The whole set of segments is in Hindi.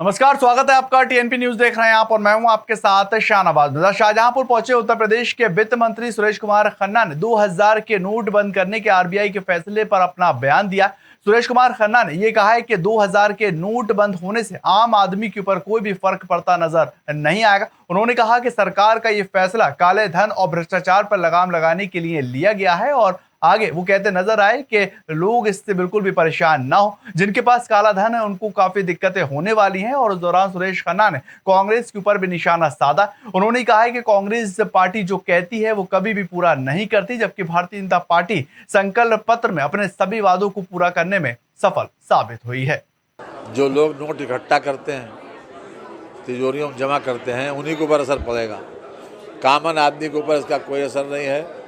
नमस्कार, स्वागत है आपका। टीएनपी न्यूज देख रहे हैं आप और मैं हूं आपके साथ शाहनवाज। शाहजहांपुर पहुंचे उत्तर प्रदेश के वित्त मंत्री सुरेश कुमार खन्ना ने 2000 के नोट बंद करने के आरबीआई के फैसले पर अपना बयान दिया। सुरेश कुमार खन्ना ने यह कहा है कि 2000 के नोट बंद होने से आम आदमी के ऊपर कोई भी फर्क पड़ता नजर नहीं आएगा। उन्होंने कहा कि सरकार का यह फैसला काले धन और भ्रष्टाचार पर लगाम लगाने के लिए लिया गया है और आगे वो कहते नजर आए कि लोग इससे बिल्कुल भी परेशान ना हो। जिनके पास काला धन है उनको काफी दिक्कतें होने वाली हैं और उस दौरान सुरेश खन्ना ने कांग्रेस के ऊपर भी निशाना साधा। उन्होंने कहा है कि कांग्रेस पार्टी जो कहती है वो कभी भी पूरा नहीं करती, जबकि भारतीय जनता पार्टी संकल्प पत्र में अपने सभी वादों को पूरा करने में सफल साबित हुई है। जो लोग नोट इकट्ठा करते हैं, तिजोरियों में जमा करते हैं, उन्हीं के ऊपर असर पड़ेगा। कॉमन आदमी के ऊपर इसका कोई असर नहीं है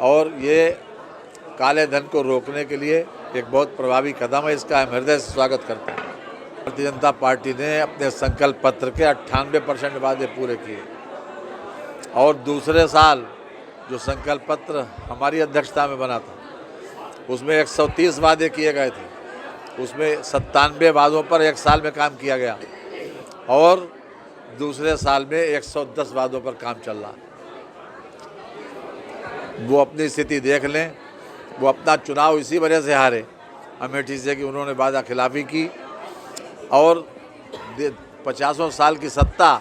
और ये काले धन को रोकने के लिए एक बहुत प्रभावी कदम है। इसका हम हृदय से स्वागत करते हैं। भारतीय जनता पार्टी ने अपने संकल्प पत्र के 98% वादे पूरे किए और दूसरे साल जो संकल्प पत्र हमारी अध्यक्षता में बना था उसमें 130 वादे किए गए थे। उसमें 97 वादों पर एक साल में काम किया गया और दूसरे साल में 110 वादों पर काम चल रहा। वो अपनी स्थिति देख लें। वो अपना चुनाव इसी वजह से हारे अमेठी से कि उन्होंने वादा खिलाफी की और 50 साल की सत्ता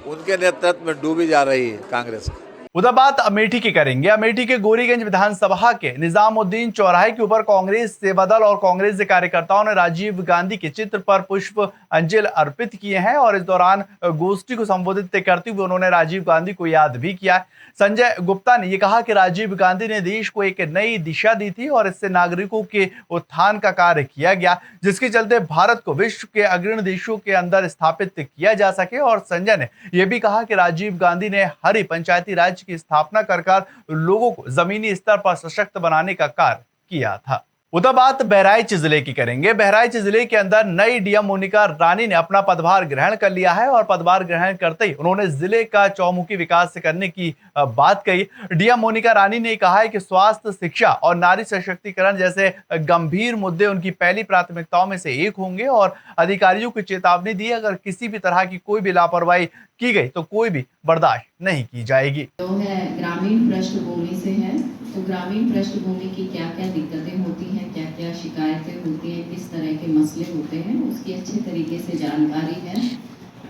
उनके नेतृत्व में डूबी जा रही है कांग्रेस की। उधर बात अमेठी की करेंगे। अमेठी के गोरीगंज विधानसभा के निजामुद्दीन चौराहे के ऊपर कांग्रेस सेवा दल और कांग्रेस के कार्यकर्ताओं ने राजीव गांधी के चित्र पर पुष्प अंजलि अर्पित किए हैं और इस दौरान गोष्ठी को संबोधित करते हुए उन्होंने राजीव गांधी को याद भी किया। संजय गुप्ता ने यह कहा कि राजीव गांधी ने देश को एक नई दिशा दी थी और इससे नागरिकों के उत्थान का कार्य किया गया, जिसके चलते भारत को विश्व के अग्रणी देशों के अंदर स्थापित किया जा सके। और संजय ने यह भी कहा कि राजीव गांधी ने हरी पंचायती राज की स्थापना कर लोगों को जमीनी स्तर पर सशक्त बनाने का कार्य किया था। उधर बात बहराइच जिले की करेंगे। बहराइच जिले के अंदर नई डीएम मोनिका रानी ने अपना पदभार ग्रहण कर लिया है और पदभार ग्रहण करते ही उन्होंने जिले का चौमुखी विकास करने की बात कही। डीएम मोनिका रानी ने कहा है कि स्वास्थ्य, शिक्षा और नारी सशक्तिकरण जैसे गंभीर मुद्दे उनकी पहली प्राथमिकताओं में से एक होंगे और अधिकारियों को चेतावनी दी, अगर किसी भी तरह की कोई भी लापरवाही की गई तो कोई भी बर्दाश्त नहीं की जाएगी। जो है ग्रामीण पृष्ठभूमि से है, तो ग्रामीण पृष्ठभूमि की क्या क्या दिक्कतें होती हैं, क्या क्या शिकायतें होती हैं, किस तरह के मसले होते हैं, उसकी अच्छे तरीके से जानकारी है।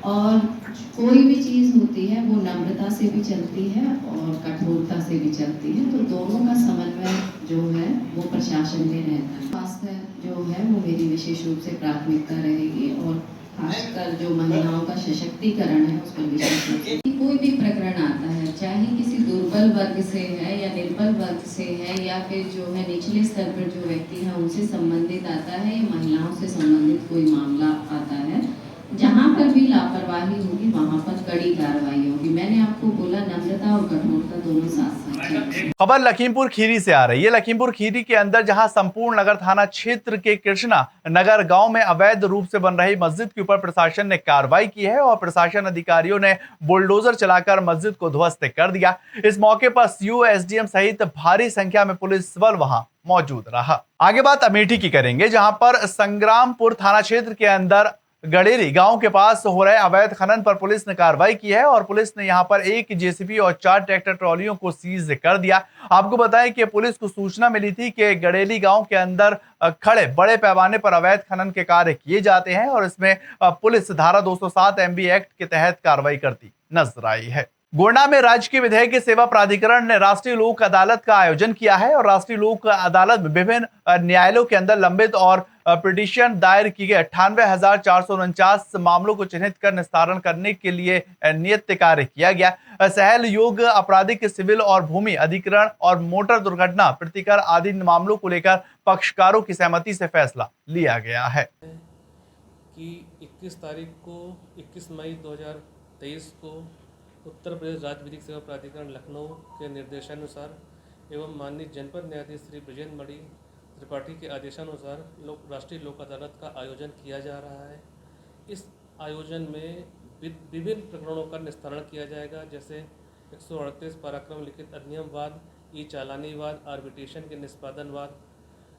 और कोई भी चीज़ होती है वो नम्रता से भी चलती है और कठोरता से भी चलती है, तो दोनों का समन्वय जो है वो प्रशासन में रहता है। स्वास्थ्य जो है वो मेरी विशेष रूप से प्राथमिकता रहेगी और खासकर जो महिलाओं का सशक्तिकरण है उस पर विशेष रूप से। कोई भी प्रकरण आता है, चाहे किसी दुर्बल वर्ग से है या निर्बल वर्ग से है या फिर जो है निचले स्तर पर जो व्यक्ति है उनसे संबंधित आता है या महिलाओं से संबंधित कोई मामला आता है, जहाँ पर भी लापरवाही होगी वहाँ पर कड़ी कार्रवाई होगी। मैंने आपको बोला नम्रता और कठोरता दोनों साथ साथ। खबर लखीमपुर खीरी से आ रही है। लखीमपुर खीरी के अंदर जहां संपूर्ण नगर थाना क्षेत्र के कृष्णा नगर गांव में अवैध रूप से बन रही मस्जिद के ऊपर प्रशासन ने कार्रवाई की है और प्रशासन अधिकारियों ने बुलडोजर चलाकर मस्जिद को ध्वस्त कर दिया। इस मौके पर सीओ, एसडीएम सहित भारी संख्या में पुलिस बल वहां मौजूद रहा। आगे बात अमेठी की करेंगे, जहां पर संग्रामपुर थाना क्षेत्र के अंदर गडेरी गांव के पास हो रहे अवैध खनन पर पुलिस ने कार्रवाई की है और पुलिस ने यहां पर एक जेसीबी और 4 ट्रैक्टर ट्रॉलियों को सीज कर दिया। आपको बताएं कि पुलिस को सूचना मिली थी कि गडेली गांव के अंदर खड़े बड़े पैमाने पर अवैध खनन के कार्य किए जाते हैं और इसमें पुलिस धारा 207 एमबी एक्ट के तहत कार्रवाई करती नजर आई है। गोंडा में राजकीय विधिक सेवा प्राधिकरण ने राष्ट्रीय लोक अदालत का आयोजन किया है और राष्ट्रीय लोक अदालत में विभिन्न न्यायालयों के अंदर लंबित और पिटीशन दायर की गई 98,449 मामलों को चिन्हित कर निस्तारण करने के लिए नियत कार्य किया गया। सहल योग, आपराधिक, सिविल और भूमि अधिग्रहण और मोटर दुर्घटना प्रतिकर आदि मामलों को लेकर पक्षकारों की सहमति से फैसला लिया गया है कि 21 मई 2023 को उत्तर प्रदेश राज्य विधिक सेवा प्राधिकरण लखनऊ के निर्देशानुसार एवं माननीय जनपद न्यायाधीश श्री ब्रजेंद्र मणि त्रिपाठी के आदेशानुसार राष्ट्रीय लोक अदालत का आयोजन किया जा रहा है। इस आयोजन में विभिन्न प्रकरणों का निस्तारण किया जाएगा, जैसे 138 पराक्रम लिखित अधिनियम वाद, ई चालानी वाद, आर्बिट्रेशन के निष्पादन वाद,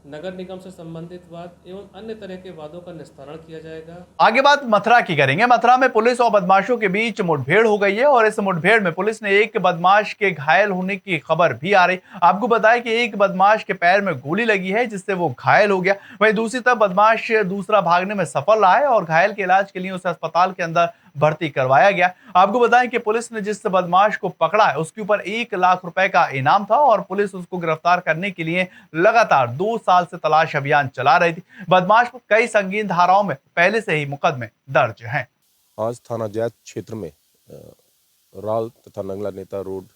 नगर निगम से संबंधित वाद एवं अन्य तरह के वादों का निस्तारण किया जाएगा। आगे बात मथुरा की करेंगे। मथुरा में पुलिस और बदमाशों के बीच मुठभेड़ हो गई है और इस मुठभेड़ में पुलिस ने एक बदमाश के घायल होने की खबर भी आ रही। आपको बताएं कि एक बदमाश के पैर में गोली लगी है जिससे वो घायल हो गया। वहीं दूसरी तरफ बदमाश दूसरा भागने में सफल रहा है और घायल के इलाज के लिए उसे अस्पताल के अंदर भर्ती करवाया गया। आपको बताएं कि पुलिस ने जिस बदमाश को पकड़ा है उसके ऊपर 1 लाख रुपए का इनाम था और पुलिस उसको गिरफ्तार करने के लिए लगातार 2 साल से तलाश अभियान चला रही थी। बदमाश पर कई संगीन धाराओं में पहले से ही मुकदमे दर्ज हैं। आज थाना जैत क्षेत्र में राल तथा नंगला नेता रोड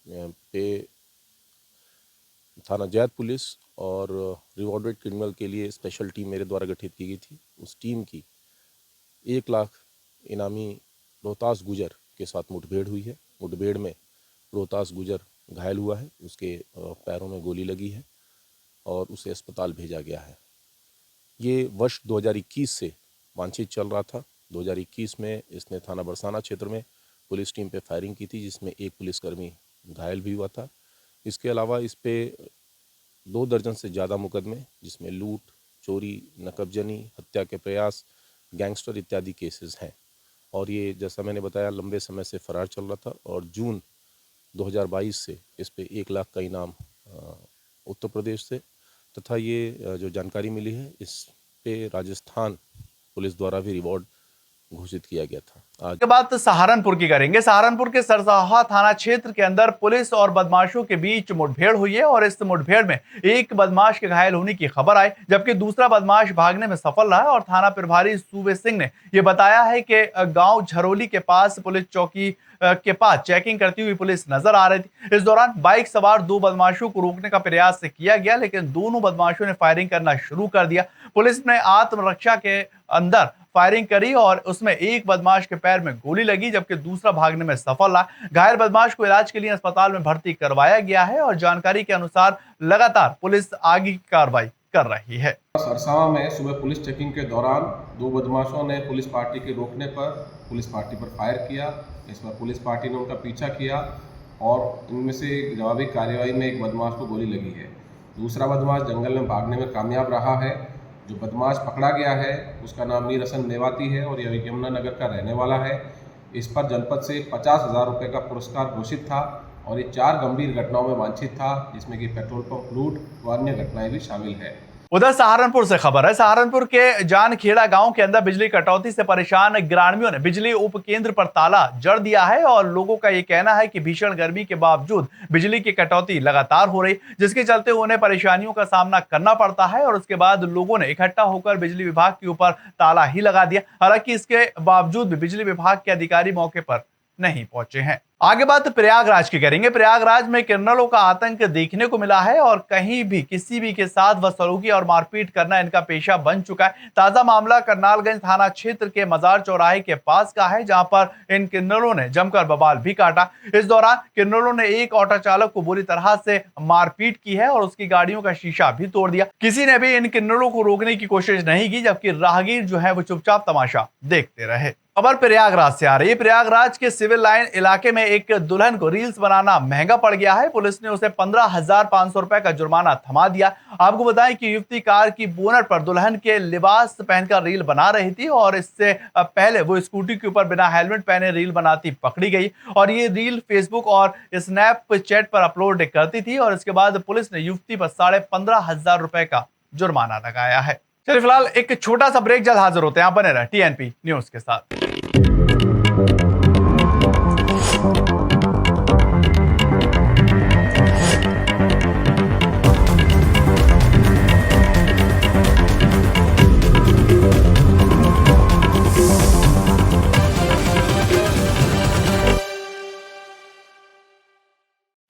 पे थाना जैत पुलिस और रिवॉर्डेड क्रिमिनल के लिए स्पेशल टीम मेरे द्वारा गठित की गई थी। उस टीम की 1 लाख इनामी रोहतास गुजर के साथ मुठभेड़ हुई है। मुठभेड़ में रोहतास गुजर घायल हुआ है, उसके पैरों में गोली लगी है और उसे अस्पताल भेजा गया है। ये वर्ष 2021 से वांछित चल रहा था। 2021 में इसने थाना बरसाना क्षेत्र में पुलिस टीम पे फायरिंग की थी जिसमें एक पुलिसकर्मी घायल भी हुआ था। इसके अलावा इस पे 2 दर्जन से ज़्यादा मुकदमे जिसमें लूट, चोरी, नकबजनी, हत्या के प्रयास, गैंगस्टर इत्यादि केसेस हैं और ये जैसा मैंने बताया लंबे समय से फरार चल रहा था और जून 2022 से इस पे 1 लाख का इनाम उत्तर प्रदेश से तथा ये जो जानकारी मिली है इस पे राजस्थान पुलिस द्वारा भी रिवॉर्ड घोषित किया गया था। आज के बाद सहारनपुर की करेंगे। सहारनपुर के सरसाहा थाना क्षेत्र के अंदर पुलिस और बदमाशों के बीच मुठभेड़ हुई है और इस मुठभेड़ में एक बदमाश के घायल होने की खबर आई जबकि दूसरा बदमाश भागने में सफल रहा है और थाना प्रभारी सूबे सिंह ने यह बताया है कि गांव झरोली के पास पुलिस चौकी के पास चेकिंग करती हुई पुलिस नजर आ रही थी। इस दौरान बाइक सवार 2 बदमाशों को रोकने का प्रयास किया गया लेकिन दोनों बदमाशों ने फायरिंग करना शुरू कर दिया। पुलिस ने आत्मरक्षा के अंदर फायरिंग करी और उसमें एक बदमाश के पैर में गोली लगी जबकि दूसरा भागने में सफल रहा। घायल बदमाश को इलाज के लिए अस्पताल में भर्ती करवाया गया है और जानकारी के अनुसार लगातार पुलिस आगे की कार्रवाई कर रही है। सरसावा में सुबह पुलिस चेकिंग के दौरान 2 बदमाशों ने पुलिस पार्टी के रोकने पर पुलिस पार्टी पर फायर किया। इस पर पुलिस पार्टी ने उनका पीछा किया और इनमें से जवाबी कार्रवाई में एक बदमाश को गोली लगी है। दूसरा बदमाश जंगल में भागने में कामयाब रहा है। जो बदमाश पकड़ा गया है उसका नाम मीर हसन मेवाती है और यह यमुनानगर का रहने वाला है। इस पर जनपद से 50,000 रुपये का पुरस्कार घोषित था और ये 4 गंभीर घटनाओं में वांछित था जिसमें कि पेट्रोल पंप लूट व अन्य घटनाएं भी शामिल है। उधर सहारनपुर से खबर है। सहारनपुर के जानखेड़ा गांव के अंदर बिजली कटौती से परेशान ग्रामीणों ने बिजली उप केंद्र पर ताला जड़ दिया है और लोगों का ये कहना है कि भीषण गर्मी के बावजूद बिजली की कटौती लगातार हो रही जिसके चलते उन्हें परेशानियों का सामना करना पड़ता है और उसके बाद लोगों ने इकट्ठा होकर बिजली विभाग के ऊपर ताला ही लगा दिया। हालांकि इसके बावजूद भी बिजली विभाग के अधिकारी मौके पर नहीं पहुंचे हैं। आगे बात प्रयागराज की करेंगे। प्रयागराज में किन्नरों का आतंक देखने को मिला है और कहीं भी किसी भी के साथ बदसलूकी और मारपीट करना इनका पेशा बन चुका है। ताजा मामला करनालगंज थाना क्षेत्र के मजार चौराहे के पास का है जहां पर इन किन्नरों ने जमकर बवाल भी काटा। इस दौरान किन्नरों ने एक ऑटो चालक को बुरी तरह से मारपीट की है और उसकी गाड़ियों का शीशा भी तोड़ दिया। किसी ने भी इन किन्नरों को रोकने की कोशिश नहीं की जबकि राहगीर जो है वो चुपचाप तमाशा देखते रहे। खबर प्रयागराज से आ रही है। प्रयागराज के सिविल लाइन इलाके में एक दुल्हन को रील्स बनाना महंगा पड़ गया है। पुलिस ने उसे 15,500 रुपए का जुर्माना थमा दिया। आपको बताएं कि युवती कार की बोनट पर दुल्हन के लिबास पहनकर रील बना रही थी और इससे पहले वो स्कूटी के ऊपर बिना हेलमेट पहने रील बनाती पकड़ी गई और ये रील फेसबुक और स्नैपचैट पर अपलोड करती थी और इसके बाद पुलिस ने युवती पर 15,500 रुपए का जुर्माना लगाया है। चलिए फिलहाल एक छोटा सा ब्रेक, जल्द हाजिर होते हैं। आप बने रहे TNP न्यूज के साथ।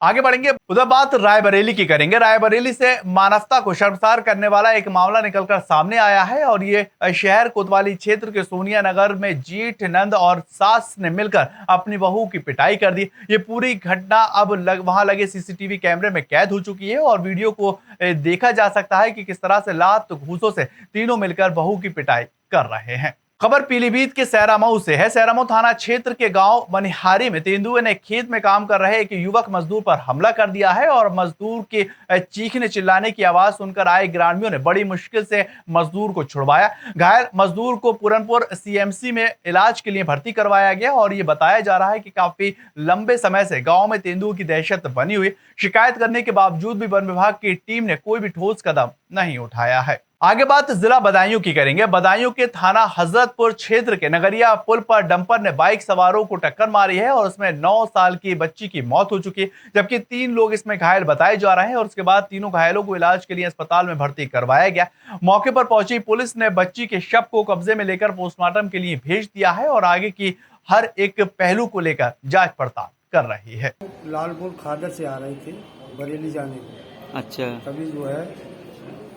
आगे बढ़ेंगे। उधर बात रायबरेली की करेंगे। रायबरेली से मानवता को शर्मसार करने वाला एक मामला निकलकर सामने आया है और ये शहर कोतवाली क्षेत्र के सोनिया नगर में जेठ, नंद और सास ने मिलकर अपनी बहू की पिटाई कर दी। ये पूरी घटना अब वहां लगे CCTV कैमरे में कैद हो चुकी है और वीडियो को देखा जा सकता है कि किस तरह से लात घूंसों से तीनों मिलकर बहू की पिटाई कर रहे हैं। खबर पीलीभीत के सैरामऊ से है। सैरामऊ थाना क्षेत्र के गांव मनिहारी में तेंदुए ने खेत में काम कर रहे एक युवक मजदूर पर हमला कर दिया है और मजदूर के चीखने चिल्लाने की आवाज सुनकर आए ग्रामीणों ने बड़ी मुश्किल से मजदूर को छुड़वाया। घायल मजदूर को पूरनपुर सीएमसी में इलाज के लिए भर्ती करवाया गया और ये बताया जा रहा है कि काफी लंबे समय से गाँव में तेंदुओं की दहशत बनी हुई। शिकायत करने के बावजूद भी वन विभाग की टीम ने कोई भी ठोस कदम नहीं उठाया है। आगे बात जिला बदायूं की करेंगे। बदायूं के थाना हजरतपुर क्षेत्र के नगरिया पुल पर डंपर ने बाइक सवारों को टक्कर मारी है और उसमें 9 साल की बच्ची की मौत हो चुकी है, जबकि 3 लोग इसमें घायल बताए जा रहे हैं और उसके बाद तीनों घायलों को इलाज के लिए अस्पताल में भर्ती करवाया गया। मौके पर पहुंची पुलिस ने बच्ची के शव को कब्जे में लेकर पोस्टमार्टम के लिए भेज दिया है और आगे की हर एक पहलू को लेकर जांच पड़ताल कर रही है। लालपुर खादर से आ रही थी बरेली जाने को। अच्छा। तभी जो है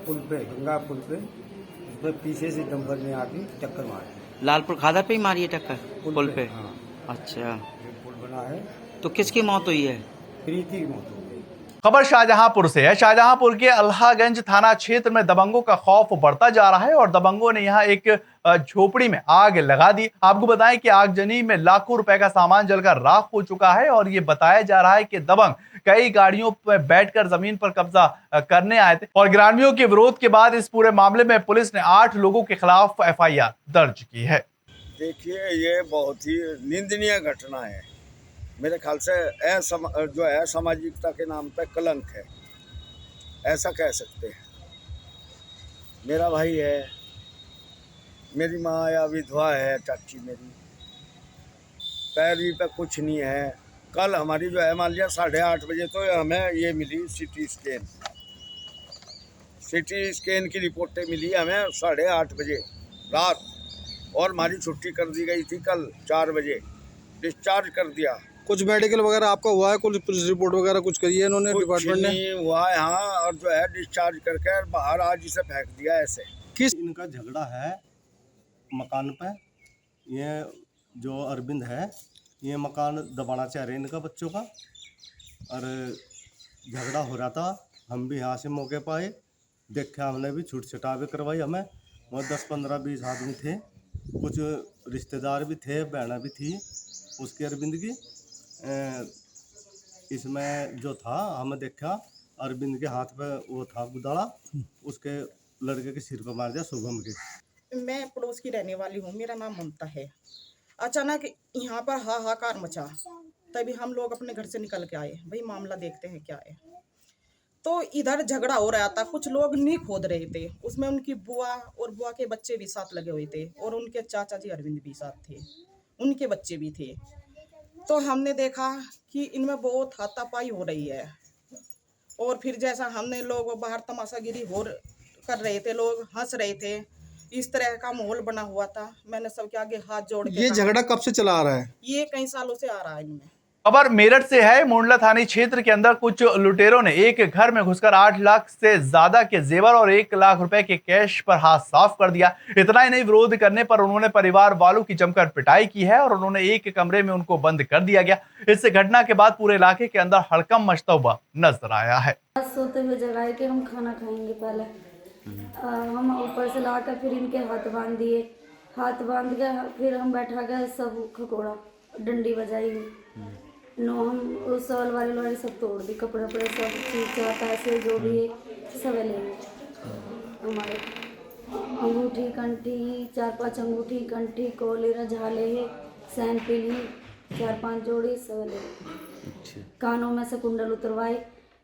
पुल पे, गंगा पुल पे, उसमें पीछे से डंपर ने आके टक्कर मारी। लालपुर खादर पे ही मारी है टक्कर पुल पे? हाँ। अच्छा, पुल बना है। तो किसकी मौत हुई है? प्रीति की मौत हो गई। खबर शाहजहांपुर से है। शाहजहांपुर के अल्लाहगंज थाना क्षेत्र में दबंगों का खौफ बढ़ता जा रहा है और दबंगों ने यहां एक झोपड़ी में आग लगा दी। आपको बताएं कि आगजनी में लाखों रुपए का सामान जलकर राख हो चुका है और ये बताया जा रहा है कि दबंग कई गाड़ियों पर बैठकर जमीन पर कब्जा करने आए थे और ग्रामीणों के विरोध के बाद इस पूरे मामले में पुलिस ने 8 लोगों के खिलाफ FIR दर्ज की है। देखिए, ये बहुत ही निंदनीय घटना है। मेरे ख्याल से जो है सामाजिकता के नाम पे कलंक है, ऐसा कह सकते हैं। मेरा भाई है, मेरी माँ या विधवा है, चाची मेरी, पैरवी पे कुछ नहीं है। कल हमारी जो है मान लिया 8:30 बजे तो हमें ये मिली CT स्कैन की रिपोर्टें मिली हमें 8:30 बजे रात, और हमारी छुट्टी कर दी गई थी कल 4 बजे, डिस्चार्ज कर दिया। कुछ मेडिकल वगैरह आपका हुआ है? कुछ पुलिस रिपोर्ट वगैरह कुछ करी है इन्होंने डिपार्टमेंट ने? नहीं हुआ है, हाँ, और जो है डिस्चार्ज करके बाहर आज इसे फेंक दिया ऐसे। किस इनका झगड़ा है मकान पे। ये जो अरविंद है, ये मकान दबाना चाह रहे इनका बच्चों का, और झगड़ा हो रहा था। हम भी यहाँ से मौके पर आए, देखा हमने भी छूट छटा भी करवाई हमें। वह 10, 15, 20 आदमी थे, कुछ रिश्तेदार भी थे, बहना भी थी उसके अरविंद की। इसमें जो था हमें देखा अरविंद के हाथ पे वो था गुदाड़ा, उसके लड़के के सिर पर मार दिया शुभम के। मैं पड़ोस की रहने वाली हूँ, मेरा नाम ममता है। अचानक यहाँ पर हाहाकार मचा, तभी हम लोग अपने घर से निकल के आए, भाई मामला देखते हैं क्या है। तो इधर झगड़ा हो रहा था, कुछ लोग नींव खोद रहे थे, उसमें उनकी बुआ और बुआ के बच्चे भी साथ लगे हुए थे और उनके चाचा जी अरविंद भी साथ थे, उनके बच्चे भी थे। तो हमने देखा कि इनमें बहुत हाथापाई हो रही है और फिर जैसा हमने लोग बाहर तमाशागिरी कर रहे थे, लोग हंस रहे थे, इस तरह का माहौल बना हुआ था। मैंने सबके आगे हाथ जोड़ के ये झगड़ा कब से चला आ रहा है? ये कई सालों से आ रहा है इनमें। खबर मेरठ से है। मुंडला थाना क्षेत्र के अंदर कुछ लुटेरों ने एक घर में घुसकर 8 लाख से ज्यादा के जेवर और 1 लाख रुपए के कैश पर हाथ साफ कर दिया। इतना ही नहीं, विरोध करने पर उन्होंने परिवार वालों की जमकर पिटाई की है और उन्होंने एक कमरे में उनको बंद कर दिया गया। इस घटना के बाद पूरे इलाके के अंदर हड़कंप मचता हुआ नजर आया है। सोते हुए जगाए कि हम खाना खाएंगे, पहले हम ऊपर से लाकर फिर इनके हाथ बांध दिए, हाथ बांध के फिर हम बैठा गए, सब खकोड़ा डंडी बजाई, हम उस सवाल वाले लोग सब तोड़ दी, कपड़े वपड़े सब चीज पैसे जो भी सब ले गए। हमारे अंगूठी कंठी, 4-5 अंगूठी कंठी, कोलेरा झाले, सैन पीली 4-5 जोड़ी सब ले गए। कानों में से कुंडल उतरवाए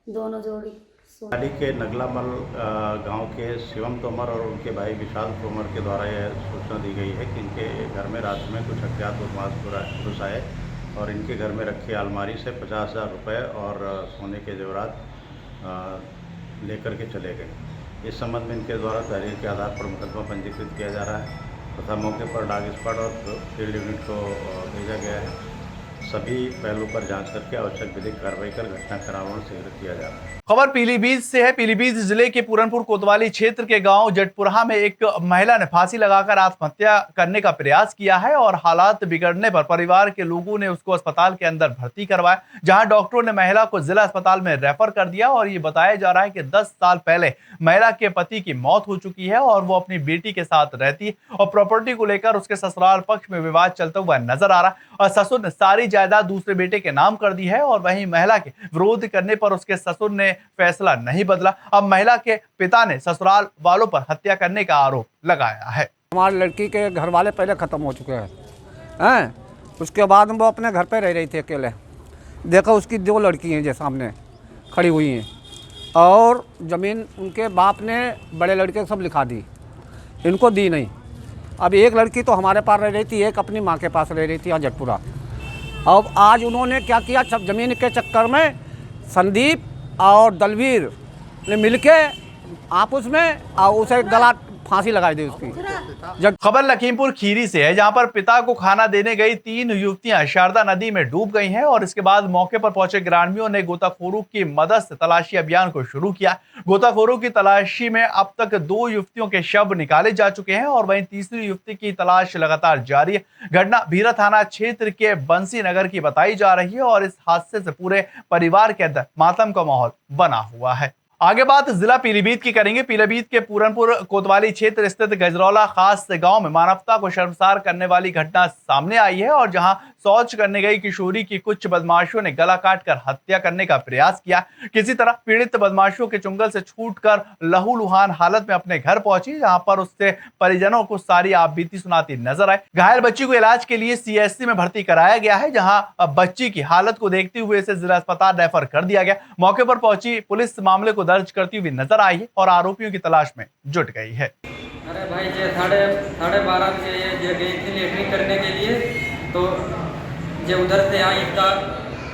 2 जोड़ी। गाड़ी के नगलामल गांव के शिवम तोमर और उनके भाई विशाल तोमर के द्वारा यह सूचना दी गई है कि इनके घर में रात में कुछ अज्ञात बदमाश घुस आए और इनके घर में रखे अलमारी से 50,000 रुपये और सोने के जेवरात लेकर के चले गए। इस संबंध में इनके द्वारा तहरीर के आधार पर मुकदमा पंजीकृत किया जा रहा है तथा मौके पर डॉग स्क्वाड और फील्ड यूनिट को भेजा गया है। सभी पहलू पर जांच करके आवश्यक विधिक कार्रवाई कर घटना का निराकरण शीघ्र किया जा रहा है। खबर पीलीभीत से है। पीलीभीत जिले के पूरनपुर कोतवाली क्षेत्र के गांव जटपुरहा में एक महिला ने फांसी लगाकर आत्महत्या करने का प्रयास किया है और हालात बिगड़ने पर परिवार के लोगों ने उसको अस्पताल के अंदर भर्ती करवाया, जहां डॉक्टरों ने महिला को जिला अस्पताल में रेफर कर दिया। और ये बताया जा रहा है कि 10 साल पहले महिला के पति की मौत हो चुकी है और वो अपनी बेटी के साथ रहती और प्रॉपर्टी को लेकर उसके ससुराल पक्ष में विवाद चलता हुआ नजर आ रहा है और ससुर ने सारी जायदाद दूसरे बेटे के नाम कर दी है। और वहीं महिला के विरोध करने पर उसके ससुर ने फैसला नहीं बदला। अब महिला के पिता ने ससुराल वालों पर हत्या करने का आरोप लगाया है। हमारी लड़की के घर वाले पहले ख़त्म हो चुके हैं, उसके बाद वो अपने घर पे रह रही थी अकेले। देखो उसकी 2 लड़की हैं जो सामने खड़ी हुई हैं और ज़मीन उनके बाप ने बड़े लड़के सब लिखा दी, इनको दी नहीं। अब एक लड़की तो हमारे पास रह रही थी, एक अपनी माँ के पास रह रही थी यहाँ जटपुरा। अब आज उन्होंने क्या किया, सब ज़मीन के चक्कर में संदीप और दलवीर ने मिलके आपस में उसे गला फांसी लगाई दी उसकी। खबर लखीमपुर खीरी से है, जहां पर पिता को खाना देने गई 3 युवतियां शारदा नदी में डूब गई हैं और इसके बाद मौके पर पहुंचे ग्रामीणों ने गोताखोरों की मदद से तलाशी अभियान को शुरू किया। गोताखोरों की तलाशी में अब तक 2 युवतियों के शव निकाले जा चुके हैं और वहीं तीसरी युवती की तलाश लगातार जारी है। घटना भीरा थाना क्षेत्र के बंसी नगर की बताई जा रही है और इस हादसे से पूरे परिवार के अंदर मातम का माहौल बना हुआ है। आगे बात जिला पीलीभीत की करेंगे। पीलीभीत के पूरनपुर कोतवाली क्षेत्र स्थित गजरौला खास गांव में मानवता को शर्मसार करने वाली घटना सामने आई है और जहां शौच करने गई किशोरी की कुछ बदमाशों ने गला काटकर हत्या करने का प्रयास किया। किसी तरह पीड़ित बदमाशों के चुंगल से छूटकर लहूलुहान हालत में अपने घर पहुंची, जहां पर उससे परिजनों को सारी आपबीती सुनाती नजर आई। घायल बच्ची को इलाज के लिए CHC में भर्ती कराया गया है, जहां बच्ची की हालत को देखते हुए इसे जिला अस्पताल रेफर कर दिया गया। मौके पर पहुंची पुलिस मामले को दर्ज करती हुई नजर आई है और आरोपियों की तलाश में जुट गई है। अरे भाई ये 12:30 बजे ये गई थी लेटरिन करने के लिए, तो ये उधर से आई, इसका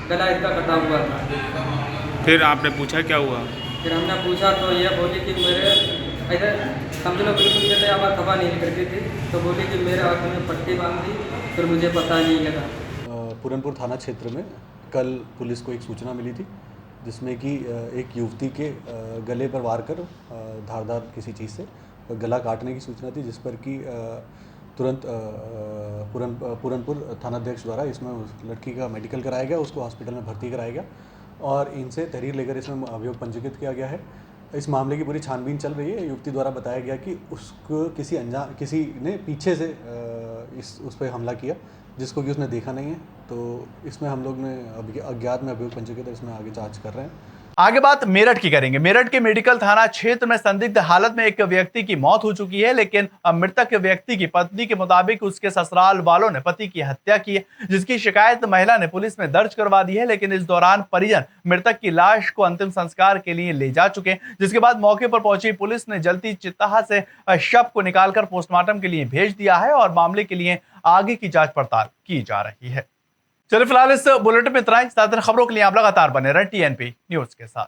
गला इसका कटा हुआ था। फिर आपने पूछा क्या हुआ? फिर हमने पूछा तो ये बोली कि मेरे ऐसे समझ लो बिल्कुल जैसे आवाज़ खबर नहीं करती थी, तो बोली कि मेरे आँख में पट्टी बांध दी, फिर मुझे पता नहीं लगा। पूरनपुर थाना क्षेत्र में कल पुलिस को एक सूचना मिली थी जिसमें कि एक युवती के गले पर वार कर धारदार किसी चीज़ से गला काटने की सूचना थी, जिस पर कि तुरंत पूरनपुर थानाध्यक्ष द्वारा इसमें उस लड़की का मेडिकल कराया गया, उसको हॉस्पिटल में भर्ती कराया गया और इनसे तहरीर लेकर इसमें अभियोग पंजीकृत किया गया है। इस मामले की पूरी छानबीन चल रही है। युवती द्वारा बताया गया कि उसको किसी ने पीछे से उस पर हमला किया, जिसको कि उसने देखा नहीं है। तो इसमें हम लोग ने अज्ञात में अभियोग पंजीकृत, इसमें आगे जांच कर रहे हैं। आगे बात मेरठ की करेंगे। मेरठ के मेडिकल थाना क्षेत्र में संदिग्ध हालत में एक व्यक्ति की मौत हो चुकी है, लेकिन मृतक व्यक्ति की पत्नी के मुताबिक उसके ससुराल वालों ने पति की हत्या की है, जिसकी शिकायत महिला ने पुलिस में दर्ज करवा दी है। लेकिन इस दौरान परिजन मृतक की लाश को अंतिम संस्कार के लिए ले जा चुके हैं, जिसके बाद मौके पर पहुंची पुलिस ने जलती चिताहा से शव को निकालकर पोस्टमार्टम के लिए भेज दिया है और मामले के लिए आगे की जांच पड़ताल की जा रही है। चलिए फिलहाल इस बुलेटिन में इतना ही। साथ ही खबरों के लिए आप लगातार बने रहें TNP न्यूज के साथ।